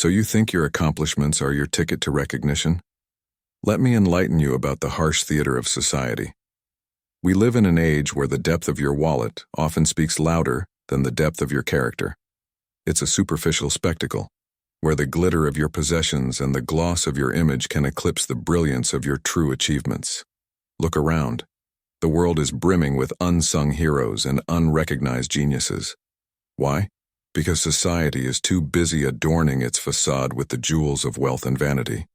So you think your accomplishments are your ticket to recognition? Let me enlighten you about the harsh theater of society. We live in an age where the depth of your wallet often speaks louder than the depth of your character. It's a superficial spectacle, where the glitter of your possessions and the gloss of your image can eclipse the brilliance of your true achievements. Look around. The world is brimming with unsung heroes and unrecognized geniuses. Why? Because society is too busy adorning its facade with the jewels of wealth and vanity.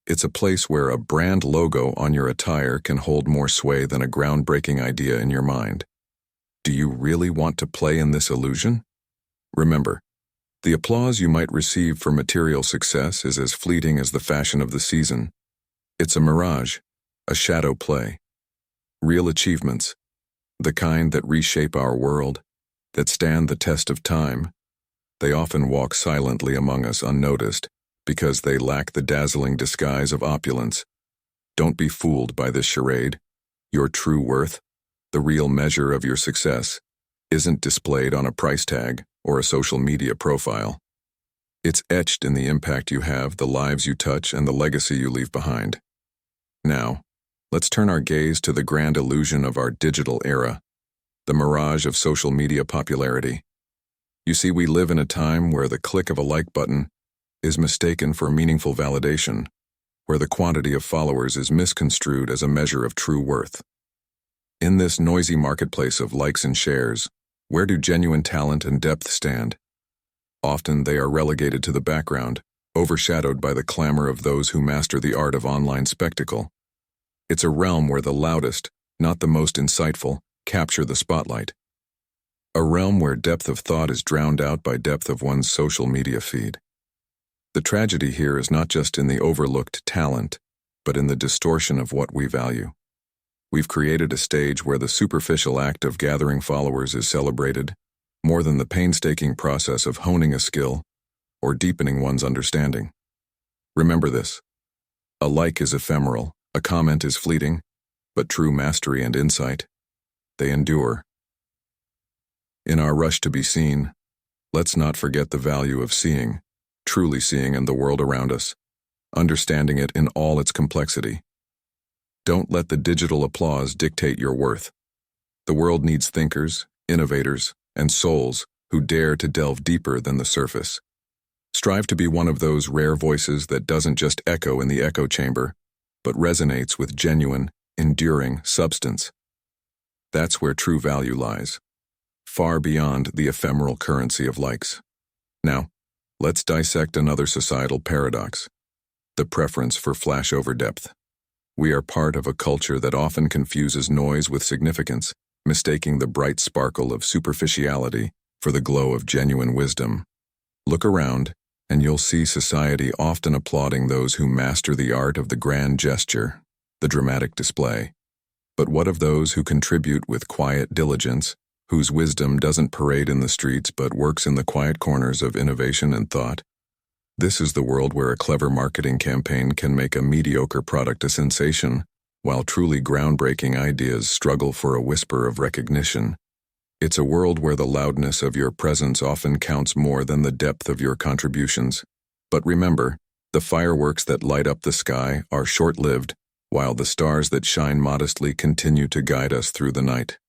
It's a place where a brand logo on your attire can hold more sway than a groundbreaking idea in your mind. Do you really want to play in this illusion? Remember, the applause you might receive for material success is as fleeting as the fashion of the season. It's a mirage, a shadow play. Real achievements, the kind that reshape our world, that stand the test of time, they often walk silently among us unnoticed because they lack the dazzling disguise of opulence. Don't be fooled by this charade. Your true worth, the real measure of your success, isn't displayed on a price tag or a social media profile. It's etched in the impact you have, the lives you touch, and the legacy you leave behind. Now, let's turn our gaze to the grand illusion of our digital era, the mirage of social media popularity. You see, we live in a time where the click of a like button is mistaken for meaningful validation, where the quantity of followers is misconstrued as a measure of true worth. In this noisy marketplace of likes and shares, where do genuine talent and depth stand? Often they are relegated to the background, overshadowed by the clamor of those who master the art of online spectacle. It's a realm where the loudest, not the most insightful, capture the spotlight. A realm where depth of thought is drowned out by depth of one's social media feed. The tragedy here is not just in the overlooked talent, but in the distortion of what we value. We've created a stage where the superficial act of gathering followers is celebrated, more than the painstaking process of honing a skill or deepening one's understanding. Remember this: a like is ephemeral, a comment is fleeting, but true mastery and insight, they endure. In our rush to be seen, let's not forget the value of seeing, truly seeing in the world around us, understanding it in all its complexity. Don't let the digital applause dictate your worth. The world needs thinkers, innovators, and souls who dare to delve deeper than the surface. Strive to be one of those rare voices that doesn't just echo in the echo chamber, but resonates with genuine, enduring substance. That's where true value lies, far beyond the ephemeral currency of likes. Now, let's dissect another societal paradox: the preference for flash-over depth. We are part of a culture that often confuses noise with significance, mistaking the bright sparkle of superficiality for the glow of genuine wisdom. Look around, and you'll see society often applauding those who master the art of the grand gesture, the dramatic display. But what of those who contribute with quiet diligence, whose wisdom doesn't parade in the streets but works in the quiet corners of innovation and thought? This is the world where a clever marketing campaign can make a mediocre product a sensation, while truly groundbreaking ideas struggle for a whisper of recognition. It's a world where the loudness of your presence often counts more than the depth of your contributions. But remember, the fireworks that light up the sky are short-lived, while the stars that shine modestly continue to guide us through the night.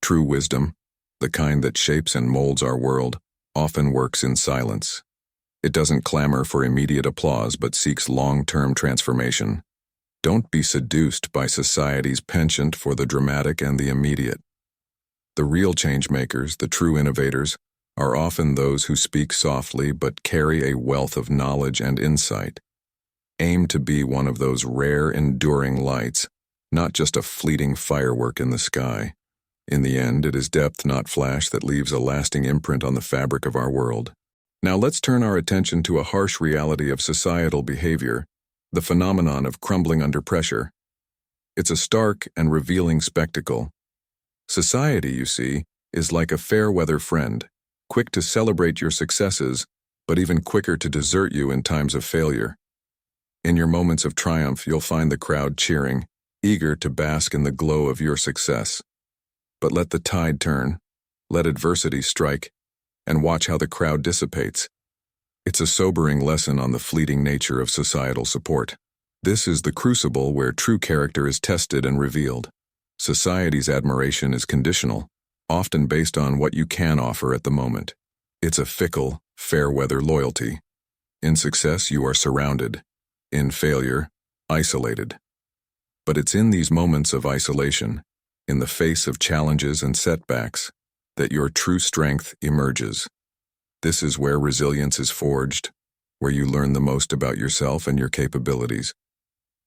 True wisdom, the kind that shapes and molds our world, often works in silence. It doesn't clamor for immediate applause but seeks long-term transformation. Don't be seduced by society's penchant for the dramatic and the immediate. The real changemakers, the true innovators, are often those who speak softly but carry a wealth of knowledge and insight. Aim to be one of those rare, enduring lights, not just a fleeting firework in the sky. In the end, it is depth, not flash, that leaves a lasting imprint on the fabric of our world. Now let's turn our attention to a harsh reality of societal behavior, the phenomenon of crumbling under pressure. It's a stark and revealing spectacle. Society, you see, is like a fair-weather friend, quick to celebrate your successes, but even quicker to desert you in times of failure. In your moments of triumph, you'll find the crowd cheering, eager to bask in the glow of your success. But let the tide turn, let adversity strike, and watch how the crowd dissipates. It's a sobering lesson on the fleeting nature of societal support. This is the crucible where true character is tested and revealed. Society's admiration is conditional, often based on what you can offer at the moment. It's a fickle, fair-weather loyalty. In success, you are surrounded. In failure, isolated. But it's in these moments of isolation, in the face of challenges and setbacks, that your true strength emerges. This is where resilience is forged, where you learn the most about yourself and your capabilities.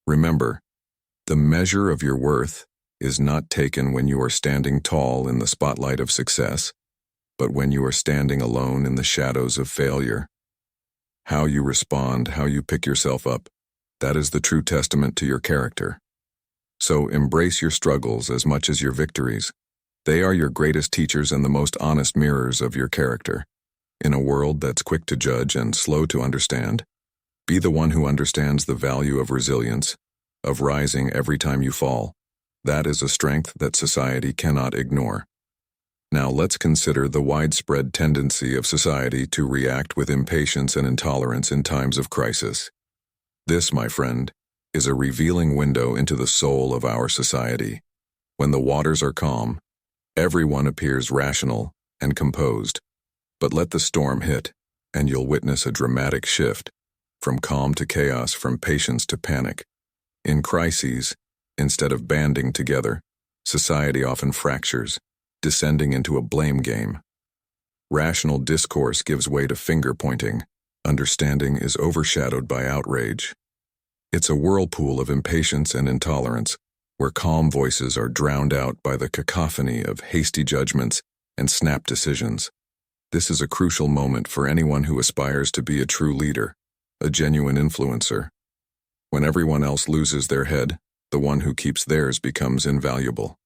Remember, the measure of your worth is not taken when you are standing tall in the spotlight of success, but when you are standing alone in the shadows of failure. How you respond, how you pick yourself up, that is the true testament to your character. So embrace your struggles as much as your victories. They are your greatest teachers and the most honest mirrors of your character. In a world that's quick to judge and slow to understand, be the one who understands the value of resilience, of rising every time you fall. That is a strength that society cannot ignore. Now let's consider the widespread tendency of society to react with impatience and intolerance in times of crisis. This, my friend, is a revealing window into the soul of our society. When the waters are calm, everyone appears rational and composed. But let the storm hit, and you'll witness a dramatic shift, from calm to chaos, from patience to panic. In crises, instead of banding together, society often fractures, descending into a blame game. Rational discourse gives way to finger-pointing. Understanding is overshadowed by outrage. It's a whirlpool of impatience and intolerance, where calm voices are drowned out by the cacophony of hasty judgments and snap decisions. This is a crucial moment for anyone who aspires to be a true leader, a genuine influencer. When everyone else loses their head, the one who keeps theirs becomes invaluable.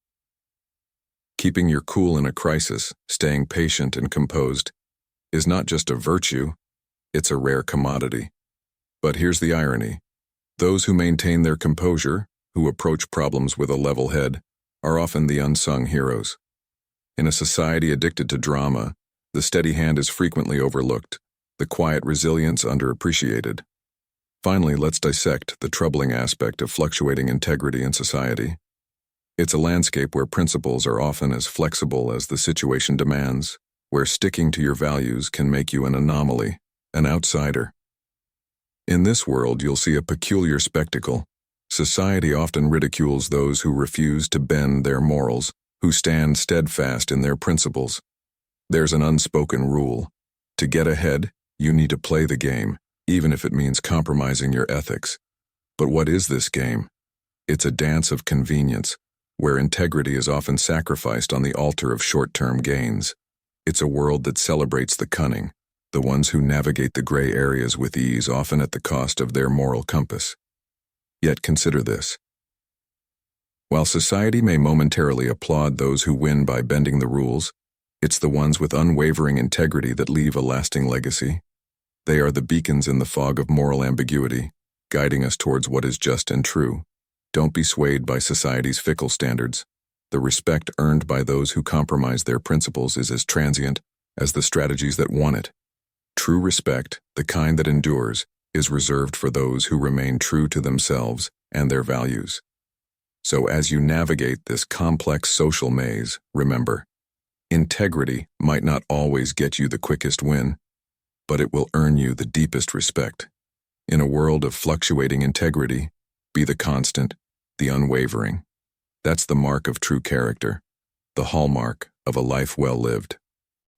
Keeping your cool in a crisis, staying patient and composed, is not just a virtue, it's a rare commodity. But here's the irony. Those who maintain their composure, who approach problems with a level head, are often the unsung heroes. In a society addicted to drama, the steady hand is frequently overlooked, the quiet resilience underappreciated. Finally, let's dissect the troubling aspect of fluctuating integrity in society. It's a landscape where principles are often as flexible as the situation demands, where sticking to your values can make you an anomaly, an outsider. In this world, you'll see a peculiar spectacle. Society often ridicules those who refuse to bend their morals, who stand steadfast in their principles. There's an unspoken rule. To get ahead, you need to play the game, even if it means compromising your ethics. But what is this game? It's a dance of convenience, where integrity is often sacrificed on the altar of short-term gains. It's a world that celebrates the cunning, the ones who navigate the gray areas with ease, often at the cost of their moral compass. Yet consider this. While society may momentarily applaud those who win by bending the rules, it's the ones with unwavering integrity that leave a lasting legacy. They are the beacons in the fog of moral ambiguity, guiding us towards what is just and true. Don't be swayed by society's fickle standards. The respect earned by those who compromise their principles is as transient as the strategies that won it. True respect, the kind that endures, is reserved for those who remain true to themselves and their values. So as you navigate this complex social maze, remember, integrity might not always get you the quickest win, but it will earn you the deepest respect. In a world of fluctuating integrity, be the constant, the unwavering. That's the mark of true character, the hallmark of a life well lived.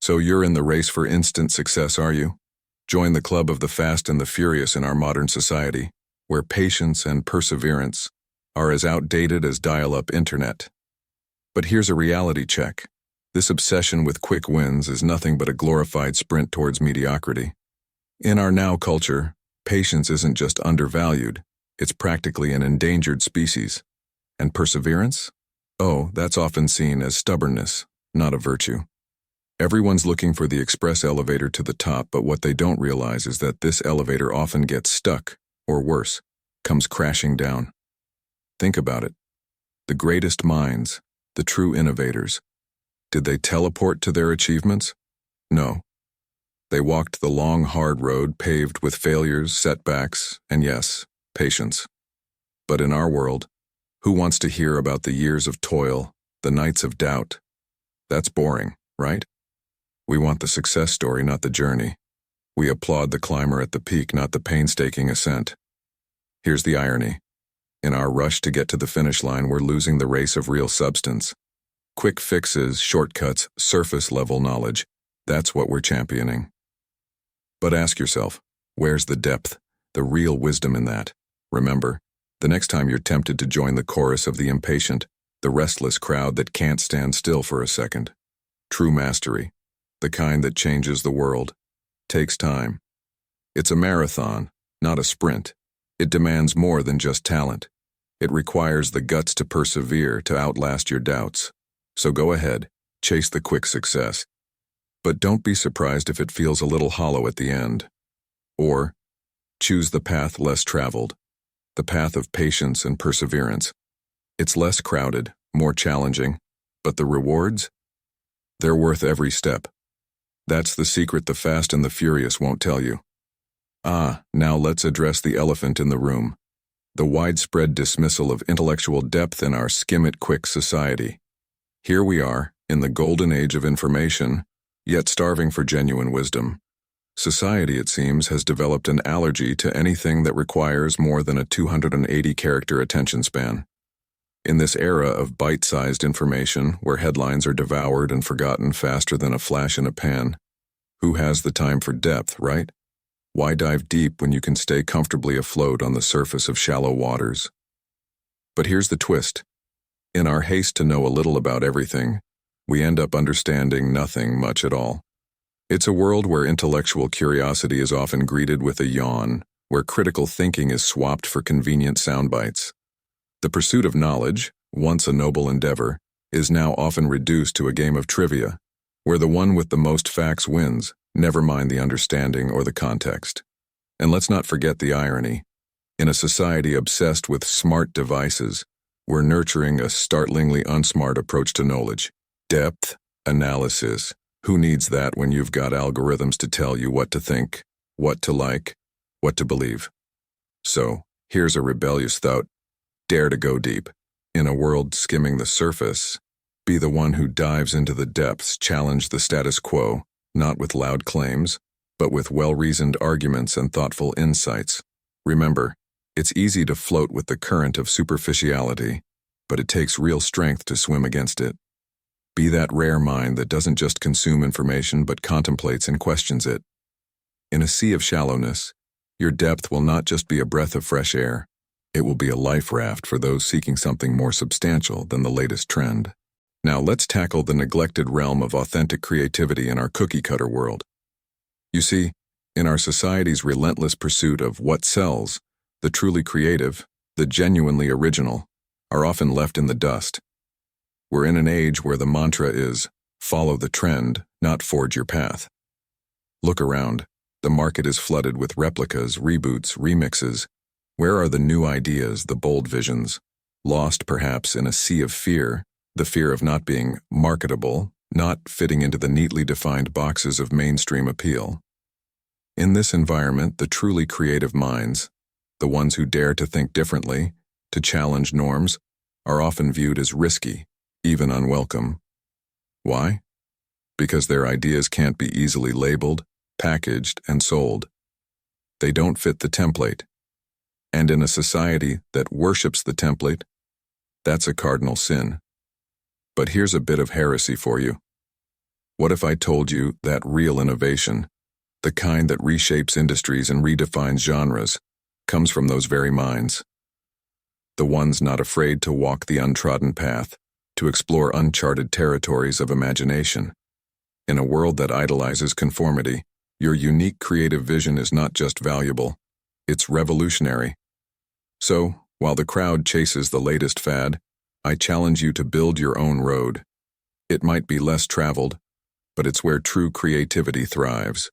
So you're in the race for instant success, are you? Join the club of the fast and the furious in our modern society, where patience and perseverance are as outdated as dial-up internet. But here's a reality check. This obsession with quick wins is nothing but a glorified sprint towards mediocrity. In our now culture, patience isn't just undervalued, it's practically an endangered species. And perseverance? Oh, that's often seen as stubbornness, not a virtue. Everyone's looking for the express elevator to the top, but what they don't realize is that this elevator often gets stuck, or worse, comes crashing down. Think about it. The greatest minds, the true innovators, did they teleport to their achievements? No. They walked the long, hard road paved with failures, setbacks, and yes, patience. But in our world, who wants to hear about the years of toil, the nights of doubt? That's boring, right? We want the success story, not the journey. We applaud the climber at the peak, not the painstaking ascent. Here's the irony. In our rush to get to the finish line, we're losing the race of real substance. Quick fixes, shortcuts, surface-level knowledge, that's what we're championing. But ask yourself, where's the depth, the real wisdom in that? Remember, the next time you're tempted to join the chorus of the impatient, the restless crowd that can't stand still for a second. True mastery, the kind that changes the world, takes time. It's a marathon, not a sprint. It demands more than just talent. It requires the guts to persevere, to outlast your doubts. So go ahead, chase the quick success. But don't be surprised if it feels a little hollow at the end. Or, choose the path less traveled, the path of patience and perseverance. It's less crowded, more challenging, but the rewards? They're worth every step. That's the secret the fast and the furious won't tell you. Now let's address the elephant in the room. The widespread dismissal of intellectual depth in our skim-it-quick society. Here we are, in the golden age of information, yet starving for genuine wisdom. Society, it seems, has developed an allergy to anything that requires more than a 280-character attention span. In this era of bite-sized information, where headlines are devoured and forgotten faster than a flash in a pan, who has the time for depth, right? Why dive deep when you can stay comfortably afloat on the surface of shallow waters? But here's the twist. In our haste to know a little about everything, we end up understanding nothing much at all. It's a world where intellectual curiosity is often greeted with a yawn, where critical thinking is swapped for convenient sound bites. The pursuit of knowledge, once a noble endeavor, is now often reduced to a game of trivia, where the one with the most facts wins, never mind the understanding or the context. And let's not forget the irony. In a society obsessed with smart devices, we're nurturing a startlingly unsmart approach to knowledge. Depth, analysis. Who needs that when you've got algorithms to tell you what to think, what to like, what to believe? So, here's a rebellious thought. Dare to go deep. In a world skimming the surface, be the one who dives into the depths, challenge the status quo, not with loud claims, but with well-reasoned arguments and thoughtful insights. Remember, it's easy to float with the current of superficiality, but it takes real strength to swim against it. Be that rare mind that doesn't just consume information but contemplates and questions it. In a sea of shallowness, your depth will not just be a breath of fresh air, it will be a life raft for those seeking something more substantial than the latest trend. Now let's tackle the neglected realm of authentic creativity in our cookie-cutter world. You see, in our society's relentless pursuit of what sells, the truly creative, the genuinely original, are often left in the dust. We're in an age where the mantra is, follow the trend, not forge your path. Look around. The market is flooded with replicas, reboots, remixes. Where are the new ideas, the bold visions? Lost, perhaps, in a sea of fear, the fear of not being marketable, not fitting into the neatly defined boxes of mainstream appeal. In this environment, the truly creative minds, the ones who dare to think differently, to challenge norms, are often viewed as risky, even unwelcome. Why? Because their ideas can't be easily labeled, packaged, and sold. They don't fit the template. And in a society that worships the template, that's a cardinal sin. But here's a bit of heresy for you. What if I told you that real innovation, the kind that reshapes industries and redefines genres, comes from those very minds? The ones not afraid to walk the untrodden path, to explore uncharted territories of imagination. In a world that idolizes conformity, your unique creative vision is not just valuable, it's revolutionary. So, while the crowd chases the latest fad, I challenge you to build your own road. It might be less traveled, but it's where true creativity thrives.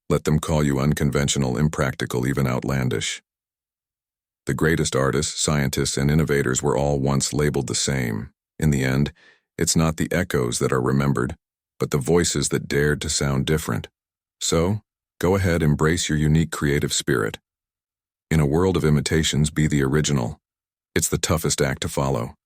Let them call you unconventional, impractical, even outlandish. The greatest artists, scientists, and innovators were all once labeled the same. In the end, it's not the echoes that are remembered, but the voices that dared to sound different. So, go ahead, embrace your unique creative spirit. In a world of imitations, be the original. It's the toughest act to follow.